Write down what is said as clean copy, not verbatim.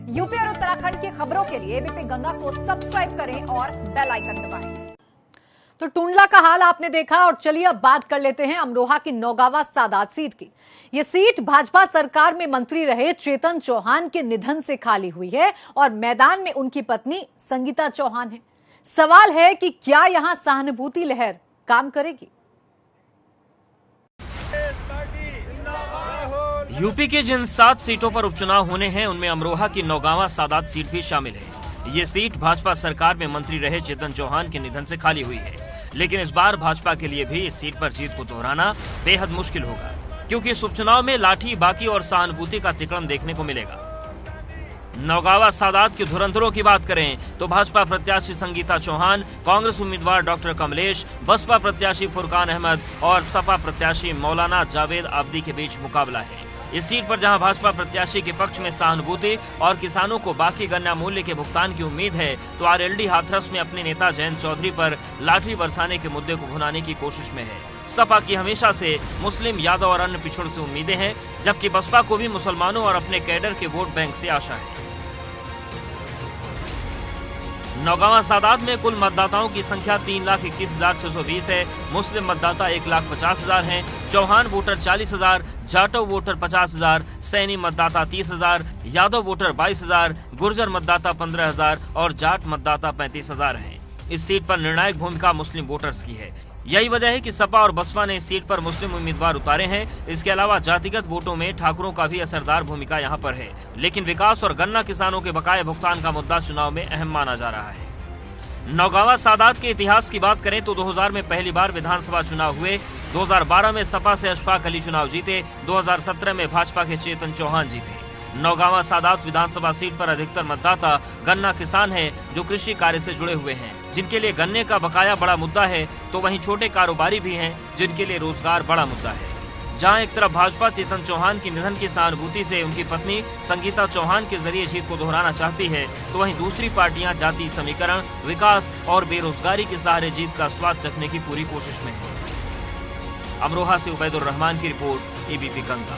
UP और उत्तराखंड की खबरों के लिए एबीपी गंगा को सब्सक्राइब करें और बेल आइकन दबाएं। तो टुंडला का हाल आपने देखा और चलिए अब बात कर लेते हैं अमरोहा की नौगावा सादात सीट की। ये सीट भाजपा सरकार में मंत्री रहे चेतन चौहान के निधन से खाली हुई है और मैदान में उनकी पत्नी संगीता चौहान है। सवाल है कि क्या यहां सहानुभूति लहर काम करेगी? यूपी की जिन 7 सीटों पर उपचुनाव होने हैं उनमें अमरोहा की नौगावा सादात सीट भी शामिल है। ये सीट भाजपा सरकार में मंत्री रहे चेतन चौहान के निधन से खाली हुई है, लेकिन इस बार भाजपा के लिए भी इस सीट पर जीत को दोहराना बेहद मुश्किल होगा, क्योंकि इस उपचुनाव में लाठी बाकी और सहानुभूति का तिकड़म देखने को मिलेगा। नौगावा सादात के धुरंधरों की बात करें तो भाजपा प्रत्याशी संगीता चौहान, कांग्रेस उम्मीदवार डॉक्टर कमलेश, बसपा प्रत्याशी फुरकान अहमद और सपा प्रत्याशी मौलाना जावेद आबदी के बीच मुकाबला है। इस सीट पर जहां भाजपा प्रत्याशी के पक्ष में सहानुभूति और किसानों को बाकी गन्ना मूल्य के भुगतान की उम्मीद है, तो आरएलडी हाथरस में अपने नेता जयंत चौधरी पर लाठी बरसाने के मुद्दे को भुनाने की कोशिश में है। सपा की हमेशा से मुस्लिम, यादव और अन्य पिछड़ से उम्मीदें हैं, जबकि बसपा को भी मुसलमानों और अपने कैडर के वोट बैंक से आशा है। नौगावा सादात में कुल मतदाताओं की संख्या 3,21,620 है। मुस्लिम मतदाता 1,50,000 हैं। चौहान वोटर 40,000, जाटव वोटर 50,000, सैनी मतदाता 30,000, यादव वोटर 22,000, गुर्जर मतदाता 15,000 और जाट मतदाता 35,000 हैं। इस सीट पर निर्णायक भूमिका मुस्लिम वोटर्स की है। यही वजह है कि सपा और बसपा ने इस सीट पर मुस्लिम उम्मीदवार उतारे हैं। इसके अलावा जातिगत वोटों में ठाकुरों का भी असरदार भूमिका यहाँ पर है, लेकिन विकास और गन्ना किसानों के बकाये भुगतान का मुद्दा चुनाव में अहम माना जा रहा है। नौगावा सादात के इतिहास की बात करें तो 2000 में पहली बार विधानसभा चुनाव हुए, 2012 में सपा से अशफाक अली चुनाव जीते, 2017 में भाजपा के चेतन चौहान जीते। नौगावा सादात विधानसभा सीट पर अधिकतर मतदाता गन्ना किसान हैं, जो कृषि कार्य से जुड़े हुए हैं, जिनके लिए गन्ने का बकाया बड़ा मुद्दा है, तो वहीं छोटे कारोबारी भी हैं, जिनके लिए रोजगार बड़ा मुद्दा है। जहां एक तरफ भाजपा चेतन चौहान की निधन की सहानुभूति से उनकी पत्नी संगीता चौहान के जरिए जीत को दोहराना चाहती है, तो वहीं दूसरी पार्टियां जाति समीकरण, विकास और बेरोजगारी के सहारे जीत का स्वाद चखने की पूरी कोशिश में है। अमरोहा से उबैदुर रहमान की रिपोर्ट, एबीपी गंगा।